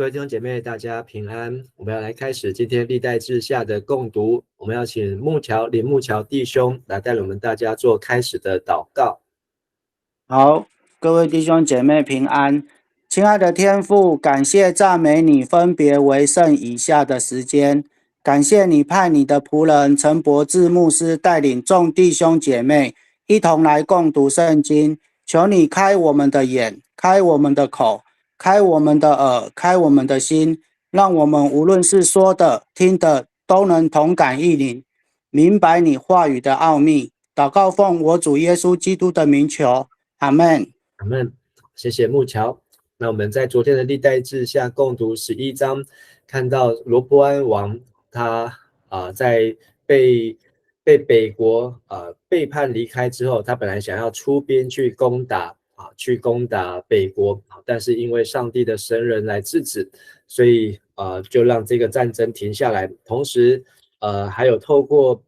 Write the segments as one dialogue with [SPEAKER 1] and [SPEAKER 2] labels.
[SPEAKER 1] 各位弟兄姐妹，大家平安。我们要来开始今天历代志下的共读。我们要请林木桥弟兄来带领我们大家做开始的祷告。
[SPEAKER 2] 好，各位弟兄姐妹平安。亲爱的天父，感谢赞美你分别为圣以下的时间，感谢你派你的仆人陈伯志牧师带领众弟兄姐妹一同来共读圣经。求你开我们的眼，开我们的口，开我们的耳，开我们的心，让我们无论是说的、听的，都能同感一灵，明白你话语的奥秘。祷告奉我主耶稣基督的名求，阿们。
[SPEAKER 1] 阿们。谢谢木桥。那我们在昨天的历代志下共读11章，看到罗波安王他在被北国背叛离开之后，他本来想要出兵去攻打北国，但是因为上帝的神人来制止，所以就让这个战争停下来。同时还有透过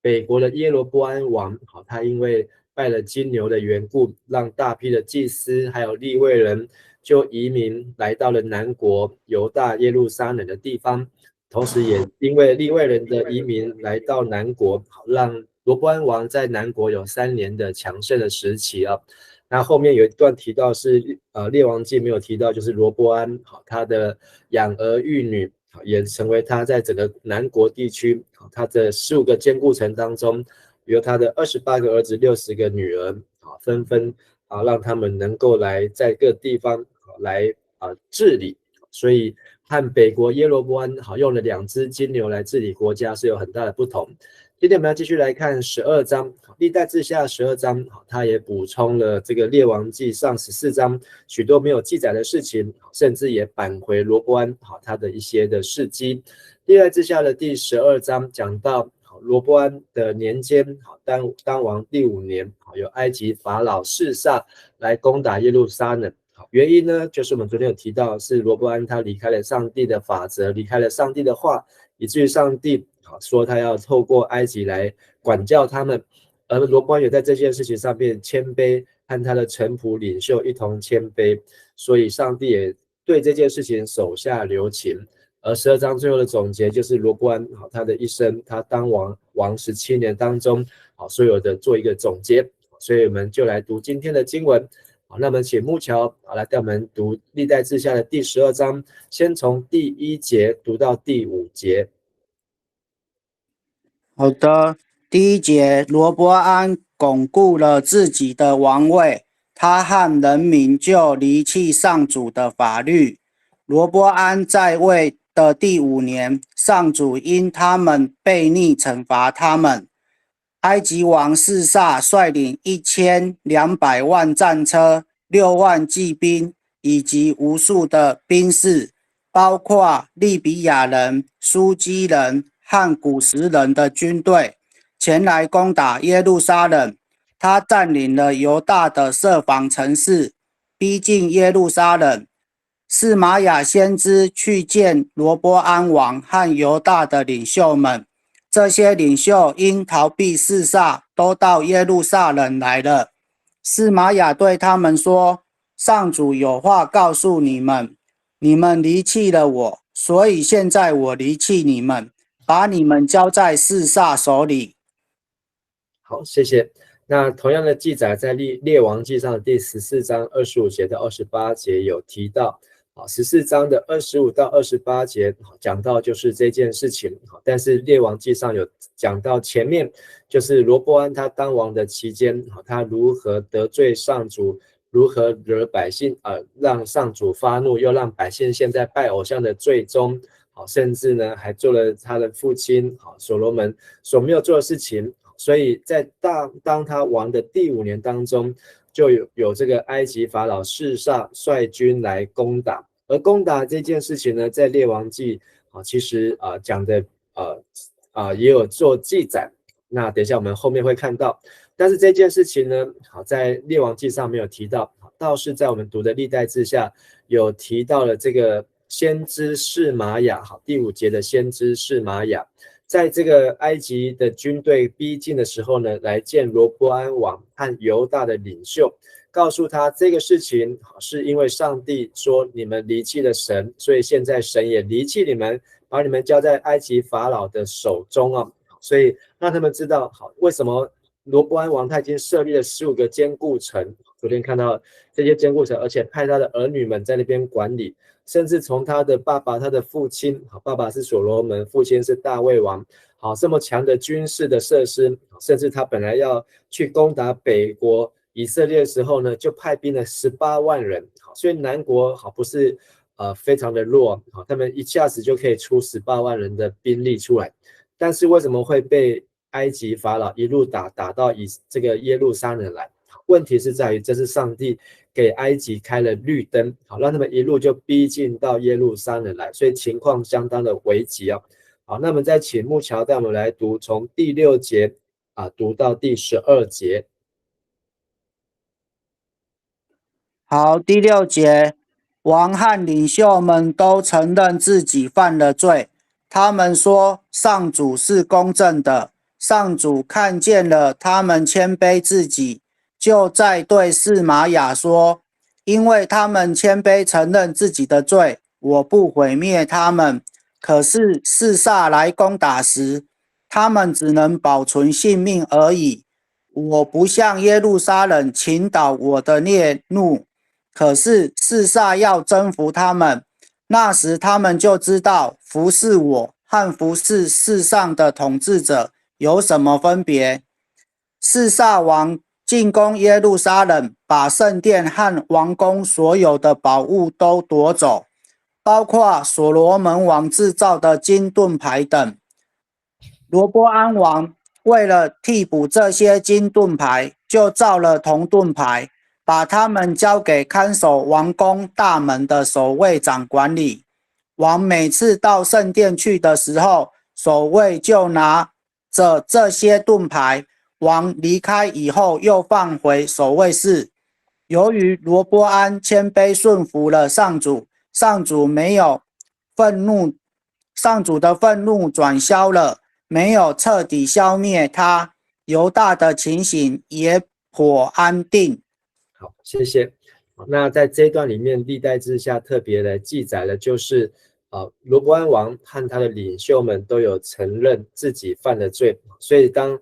[SPEAKER 1] 北国的耶罗波安王，他因为拜了金牛的缘故，让大批的祭司还有利未人就移民来到了南国犹大耶路撒冷的地方。同时也因为利未人的移民来到南国，让罗波安王在南国有3年的强盛的时期啊。那后面有一段提到是列王记没有提到，就是罗波安他的养儿育女也成为他在整个南国地区他的15个坚固城当中，由他的28个儿子60个女儿纷纷让他们能够来在各地方来治理。所以和北国耶罗波安用了2只金牛来治理国家是有很大的不同。今天我们要继续来看12章，历代志下12章，他也补充了这个列王记上14章许多没有记载的事情，甚至也扳回罗波安他的一些的事迹。历代志下的第12章讲到罗波安的年间，当王第5年，有埃及法老示撒来攻打耶路撒冷。原因呢，就是我们昨天有提到，是罗波安他离开了上帝的法则，离开了上帝的话，以至于上帝说他要透过埃及来管教他们，而罗波安也在这件事情上面谦卑，和他的臣仆领袖一同谦卑，所以上帝也对这件事情手下留情。而12章最后的总结就是罗波安他的一生，他当王17年当中所有的做一个总结。所以我们就来读今天的经文。那么请木桥来带我们读历代志下的第12章，先从第1节读到第5节。
[SPEAKER 2] 好的，第1节，罗波安巩固了自己的王位，他和人民就离弃上主的法律。罗波安在位的第5年，上主因他们悖逆惩罚他们。埃及王示撒率领1200万战车、6万骑兵以及无数的兵士，包括利比亚人、苏基人和古时人的军队，前来攻打耶路撒冷。他占领了犹大的设防城市，逼近耶路撒冷。示玛雅先知去见罗波安王和犹大的领袖们，这些领袖因逃避示撒，都到耶路撒冷来了。示玛雅对他们说：上主有话告诉你们，你们离弃了我，所以现在我离弃你们，把你们交在示撒手里。
[SPEAKER 1] 好，谢谢。那同样的记载在列王记上的第14章25节到28节有提到，14章的25到28节讲到就是这件事情，但是列王记上有讲到前面就是罗波安他当王的期间，他如何得罪上主，如何惹百姓让上主发怒，又让百姓陷在拜偶像的罪中，甚至呢还做了他的父亲所罗门所没有做的事情。所以在当他王的第5年当中，就有这个埃及法老示撒率军来攻打，而攻打这件事情呢，在列王记其实讲的也有做记载，那等一下我们后面会看到。但是这件事情呢，在列王记上没有提到，倒是在我们读的历代志下有提到了这个先知示玛雅，第5节的先知示玛雅。在这个埃及的军队逼近的时候呢，来见罗波安王和犹大的领袖，告诉他这个事情是因为上帝说你们离弃了神，所以现在神也离弃你们，把你们交在埃及法老的手中啊。所以让他们知道，好，为什么罗波安王他已经设立了15个坚固城，昨天看到这些坚固城，而且派他的儿女们在那边管理，甚至从他的爸爸，他的父亲，爸爸是所罗门，父亲是大卫王，好，这么强的军事的设施，甚至他本来要去攻打北国以色列的时候呢，就派兵了18万人，所以南国好不是非常的弱，他们一下子就可以出18万人的兵力出来，但是为什么会被埃及法老一路打到这个耶路撒冷来？问题是在于这是上帝给埃及开了绿灯，好，让他们一路就逼近到耶路撒冷来，所以情况相当的危急啊。好，那么再请木桥带我们来读从第6节读到第12节。
[SPEAKER 2] 好，第6节，王和领袖们都承认自己犯了罪。他们说，上主是公正的，上主看见了他们谦卑自己，就在对示玛雅说，因为他们谦卑承认自己的罪，我不毁灭他们。可是示撒来攻打时，他们只能保存性命而已。我不向耶路撒冷倾倒我的烈怒，可是示撒要征服他们，那时他们就知道服侍我和服侍世上的统治者有什么分别。示撒王进攻耶路撒冷，把圣殿和王宫所有的宝物都夺走，包括所罗门王制造的金盾牌等。罗波安王为了替补这些金盾牌，就造了铜盾牌，把他们交给看守王宫大门的守卫长管理。王每次到圣殿去的时候，守卫就拿着这些盾牌，王离开以后又放回守卫室。由于罗波安谦卑顺服了上主，上主的愤怒转消了，没有彻底消灭他，犹大的情形也颇安定。
[SPEAKER 1] 好，谢谢。那在这一段里面，历代志下特别的记载了，就是罗波安王和他的领袖们都有承认自己犯了罪，所以当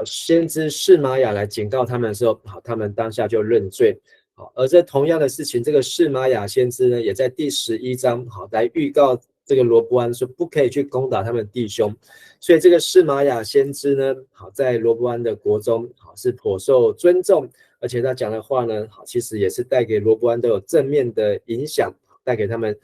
[SPEAKER 1] 先知示玛雅来警告他们的时候，好，他们当下就认罪。好，而这同样的事情，这个示玛雅先知呢，也在第11章好来预告这个罗波安说不可以去攻打他们弟兄，所以这个示玛雅先知呢，好在罗波安的国中好是颇受尊重，而且他讲的话呢，好其实也是带给罗波安都有正面的影响，带给他们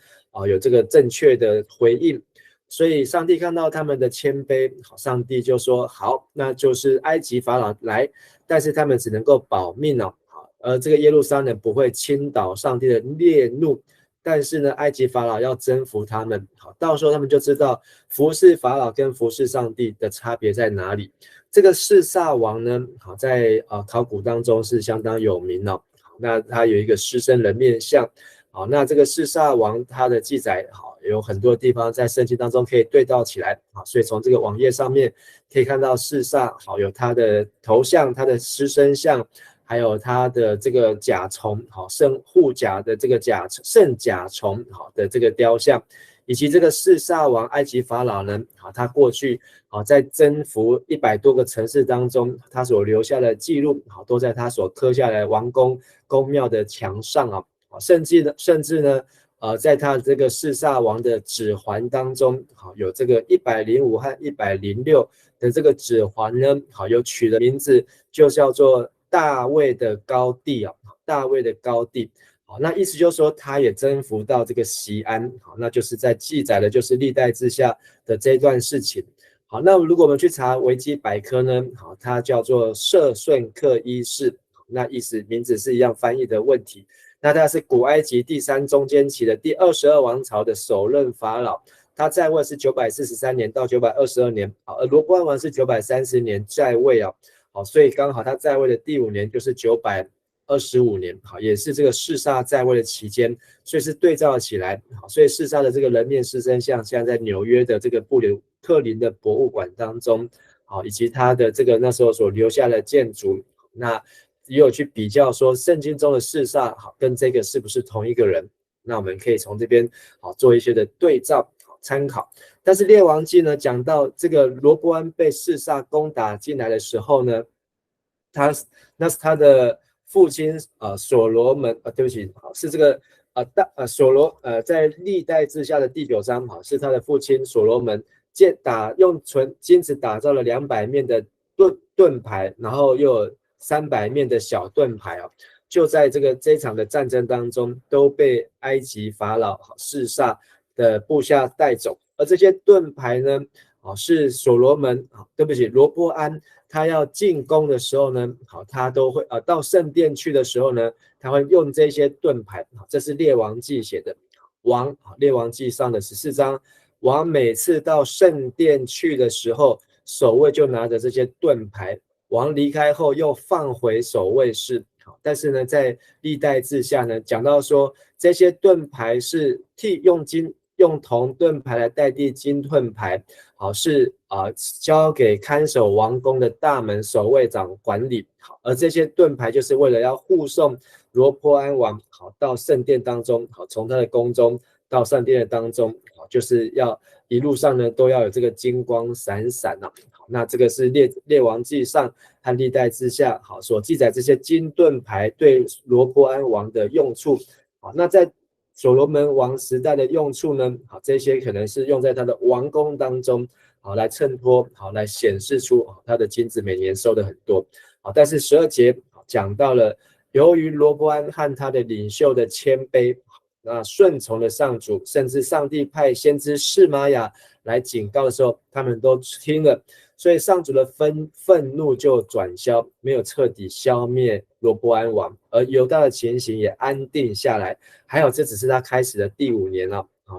[SPEAKER 1] 有这个正确的回应。所以上帝看到他们的谦卑，上帝就说好，那就是埃及法老来，但是他们只能够保命哦，而这个耶路撒冷不会倾倒上帝的烈怒，但是呢，埃及法老要征服他们，好，到时候他们就知道服侍法老跟服侍上帝的差别在哪里。这个示撒王呢，好在考古当中是相当有名哦，那他有一个狮身人面像。好，那这个示撒王他的记载好有很多地方在圣经当中可以对照起来，好，所以从这个网页上面可以看到示撒好有他的头像、他的狮身像，还有他的这个甲虫好护甲的这个圣甲虫好的这个雕像，以及这个示撒王埃及法老呢，好他过去好在征服100多个城市当中，他所留下的记录好都在他所刻下来王宫宫庙的墙上啊。甚至呢，在他这个示撒王的指环当中，好有这个105和106的这个指环呢，好有取的名字就叫做大卫的高地啊，大卫的高地。好，那意思就是说，他也征服到这个锡安，好，那就是在记载的就是历代志下的这段事情。好，那如果我们去查维基百科呢，好，它叫做舍顺克一世，那意思名字是一样，翻译的问题。那他是古埃及第3中间期的第22王朝的首任法老，他在位是943年到922年，而罗波安王是930年在位啊，好，所以刚好他在位的第5年就是925年，好，也是这个示撒在位的期间，所以是对照起来，好，所以示撒的这个人面狮身像，现在在纽约的这个布鲁克林的博物馆当中，好，以及他的这个那时候所留下的建筑，那也有去比较说圣经中的示撒好跟这个是不是同一个人，那我们可以从这边好做一些的对照参考。但是列王记呢讲到这个罗波安被示撒攻打进来的时候呢，那是他的父亲所罗门对不起，是这个在历代志下的第9章是他的父亲所罗门用纯金子打造了200面的盾牌，然后又有300面的小盾牌就在这一场的战争当中都被埃及法老示撒的部下带走，而这些盾牌呢是所罗门对不起罗波安他要进攻的时候呢他都会到圣殿去的时候呢，他会用这些盾牌，这是列王记写的列王记上的14章，王每次到圣殿去的时候，守卫就拿着这些盾牌，王离开后又放回守卫室。但是呢在历代志下呢讲到说，这些盾牌是用铜盾牌来代替金盾牌，是交给看守王宫的大门守卫长管理，而这些盾牌就是为了要护送罗波安王到圣殿当中，从他的宫中到圣殿的当中，就是要一路上呢都要有这个金光闪闪那这个是列王记上和历代志下所记载这些金盾牌对罗波安王的用处。那在所罗门王时代的用处呢，这些可能是用在他的王宫当中，来衬托，来显示出他的金子每年收的很多。但是12节讲到了，由于罗波安和他的领袖的谦卑，那顺从了上主，甚至上帝派先知示玛雅来警告的时候，他们都听了，所以上主的愤怒就转消，没有彻底消灭罗波安王，而犹大的情形也安定下来。还有这只是他开始的第5年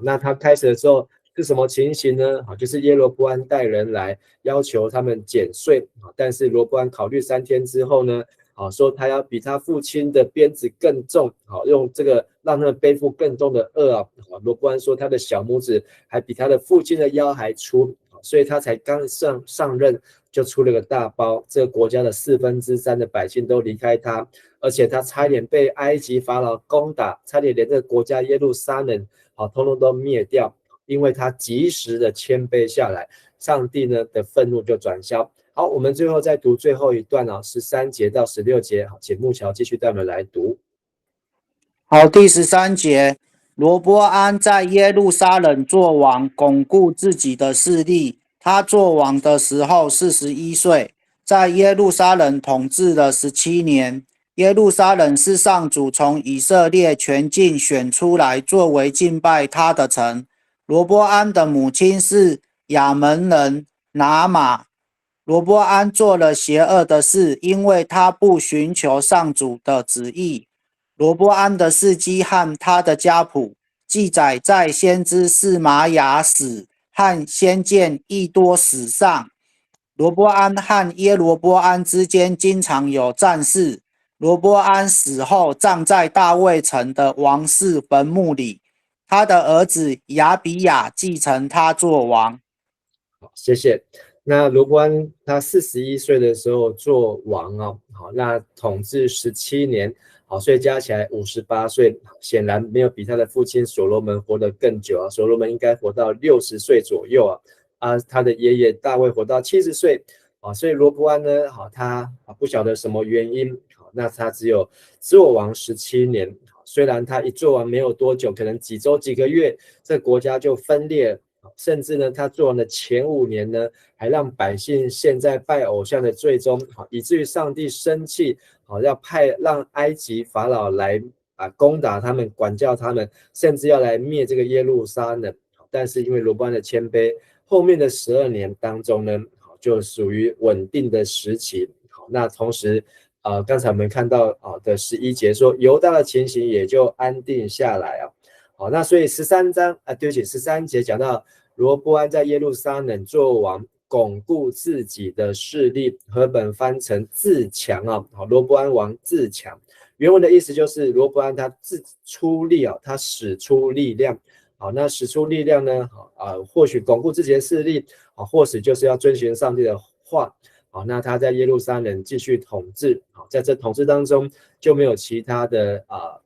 [SPEAKER 1] 那他开始的时候是什么情形呢？就是耶罗波安带人来要求他们减税，但是罗波安考虑3天之后呢，说他要比他父亲的鞭子更重，用这个让他们背负更重的轭罗波安说他的小拇指还比他的父亲的腰还粗，所以他才刚上任就出了个大包，这个国家的3/4的百姓都离开他，而且他差点被埃及法老攻打，差点连这个国家耶路撒冷通通都灭掉，因为他及时的谦卑下来，上帝呢的愤怒就转消。好，我们最后再读最后一段13节到16节，请木桥继续带我们来读。
[SPEAKER 2] 好，第13节，罗波安在耶路撒冷作王，巩固自己的势力。他作王的时候41岁，在耶路撒冷统治了17年。耶路撒冷是上主从以色列全境选出来作为敬拜他的城。罗波安的母亲是亚门人拿玛。罗波安做了邪恶的事，因为他不寻求上主的旨意。罗波安的事迹和他的家谱记载在先知示玛雅史和先见益多史上。罗波安和耶罗波安之间经常有战事。罗波安死后葬在大卫城的王室坟墓里，他的儿子亚比亚继承他做王。
[SPEAKER 1] 好，谢谢。那罗波安他41岁的时候做王那统治17年，所以加起来58岁，显然没有比他的父亲所罗门活得更久所罗门应该活到60岁左右他的爷爷大卫活到70岁所以罗波安呢他不晓得什么原因那他只有做王17年，虽然他一做完没有多久，可能几周几个月，这个国家就分裂，甚至呢，他做完的前5年呢，还让百姓陷在拜偶像的罪中，以至于上帝生气，要让埃及法老来攻打他们，管教他们，甚至要来灭这个耶路撒冷。但是因为罗波安的谦卑，后面的12年当中呢，就属于稳定的时期。那同时刚才我们看到的11节说，犹大的情形也就安定下来好，那所以对不起，13节讲到罗波安在耶路撒冷作王，巩固自己的势力，和本翻成自强罗波安王自强。原文的意思就是罗波安他出力他使出力量。那使出力量呢或许巩固自己的势力或许就是要遵循上帝的话好，那他在耶路撒冷继续统治，好，在这统治当中就没有其他的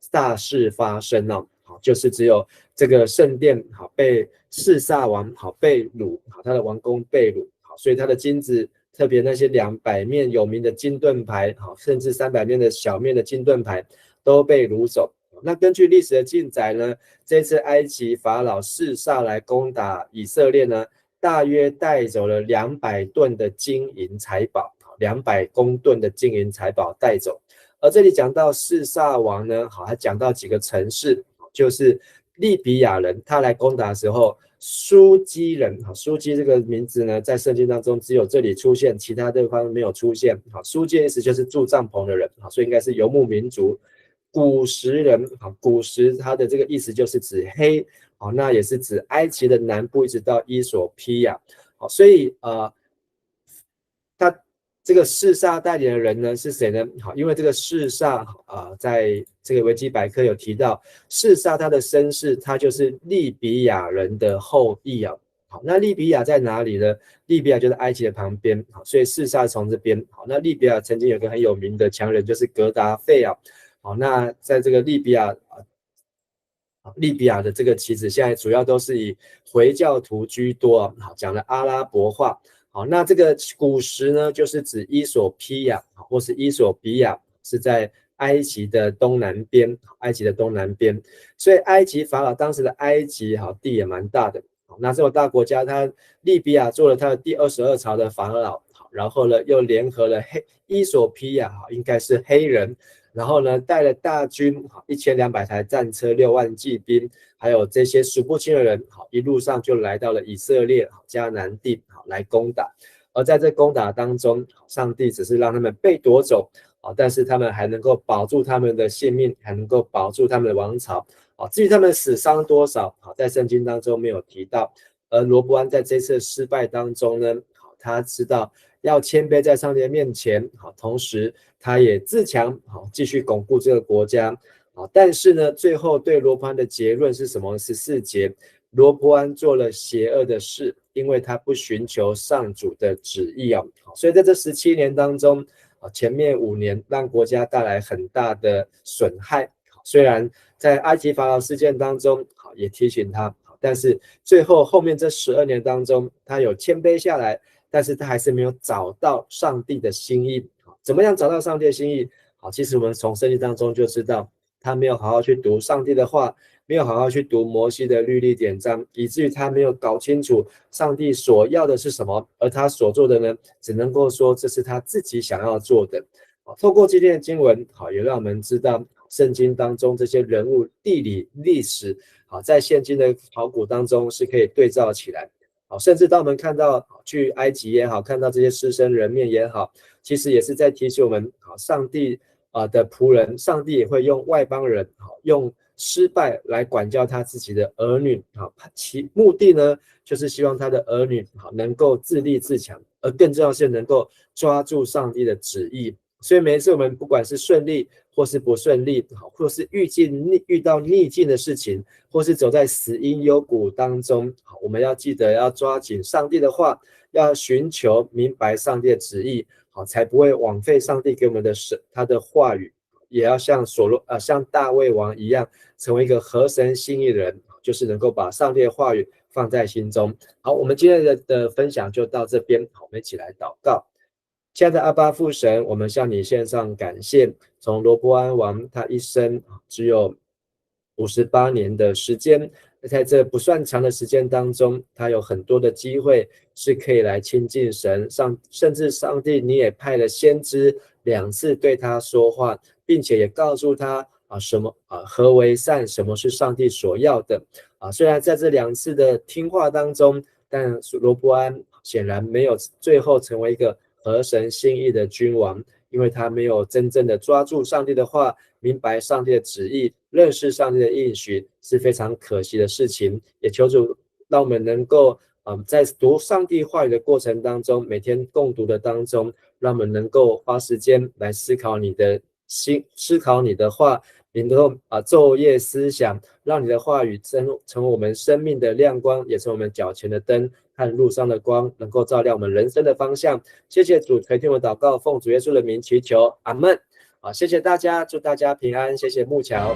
[SPEAKER 1] 大事发生了，好，就是只有这个圣殿好被示撒王好被掳，好，他的王宫被掳，好，所以他的金子，特别那些200面有名的金盾牌，好，甚至300面的小面的金盾牌都被掳走。那根据历史的记载呢，这次埃及法老示撒来攻打以色列呢，大约带走了200吨的金银财宝，200公吨的金银财宝带走。而这里讲到示撒王呢，好，他讲到几个城市，就是利比亚人，他来攻打的时候，书基人，好，书基这个名字呢，在圣经当中只有这里出现，其他地方没有出现。好，书基的意思就是住帐篷的人，好，所以应该是游牧民族。古时人，好，古时它的这个意思就是指黑，好，那也是指埃及的南部一直到伊索匹亚，好，所以他这个示撒代理的人呢是谁呢？好，因为这个示撒在这个维基百科有提到，示撒他的身世，他就是利比亚人的后裔啊。好，那利比亚在哪里呢？利比亚就在埃及的旁边，好，所以示撒从这边。好，那利比亚曾经有个很有名的强人，就是格达费啊。好，那在这个利比亚的这个棋子，现在主要都是以回教徒居多啊。好，讲了阿拉伯话。好，那这个古时呢，就是指伊索匹亚或是伊索比亚，是在埃及的东南边。埃及的东南边，所以埃及法老当时的埃及好地也蛮大的。好，那这个大国家，他利比亚做了他的第22朝的法老。好，然后呢，又联合了伊索匹亚，应该是黑人。然后呢，带了大军，1200台战车，6万骑兵，还有这些数不清的人，一路上就来到了以色列迦南地，来攻打。而在这攻打当中，上帝只是让他们被夺走，但是他们还能够保住他们的性命，还能够保住他们的王朝。至于他们死伤多少，在圣经当中没有提到。而罗波安在这次失败当中呢，他知道要谦卑在上帝的面前，同时他也自强，继续巩固这个国家。但是呢，最后对罗波安的结论是什么？14节，罗波安做了邪恶的事，因为他不寻求上主的旨意啊。所以在这17年当中，前面5年让国家带来很大的损害。虽然在埃及法老事件当中，也提醒他，但是最后后面这12年当中，他有谦卑下来，但是他还是没有找到上帝的心意。怎么样找到上帝的心意？其实我们从圣经当中就知道，他没有好好去读上帝的话，没有好好去读摩西的律例典章，以至于他没有搞清楚上帝所要的是什么，而他所做的呢，只能够说这是他自己想要做的。透过今天的经文，也让我们知道圣经当中这些人物、地理、历史，在现今的考古当中是可以对照起来。甚至当我们看到去埃及也好，看到这些狮身人面也好，其实也是在提醒我们，上帝的仆人，上帝也会用外邦人，用失败来管教他自己的儿女，其目的呢，就是希望他的儿女能够自立自强，而更重要是能够抓住上帝的旨意。所以每一次我们不管是顺利或是不顺利，或是遇到逆境的事情，或是走在死荫幽谷当中，我们要记得要抓紧上帝的话，要寻求明白上帝的旨意，才不会枉费上帝给我们的他的话语。也要像像大卫王一样，成为一个合神心意的人，就是能够把上帝的话语放在心中。好，我们今天的分享就到这边，我们一起来祷告。亲爱的阿爸父神，我们向你献上感谢。从罗波安王他一生只有58年的时间，在这不算长的时间当中，他有很多的机会是可以来亲近神，甚至上帝你也派了先知2次对他说话，并且也告诉他何为善，什么是上帝所要的。虽然在这2次的听话当中，但罗波安显然没有最后成为一个合神心意的君王，因为他没有真正的抓住上帝的话，明白上帝的旨意，认识上帝的应许，是非常可惜的事情。也求主让我们能够在读上帝话语的过程当中，每天共读的当中，让我们能够花时间来思考你的心，思考你的话，能够昼夜思想，让你的话语成为我们生命的亮光，也成为我们脚前的灯和路上的光，能够照亮我们人生的方向。谢谢主垂听我祷告，奉主耶稣的名祈求，阿们。谢谢大家，祝大家平安，谢谢木桥。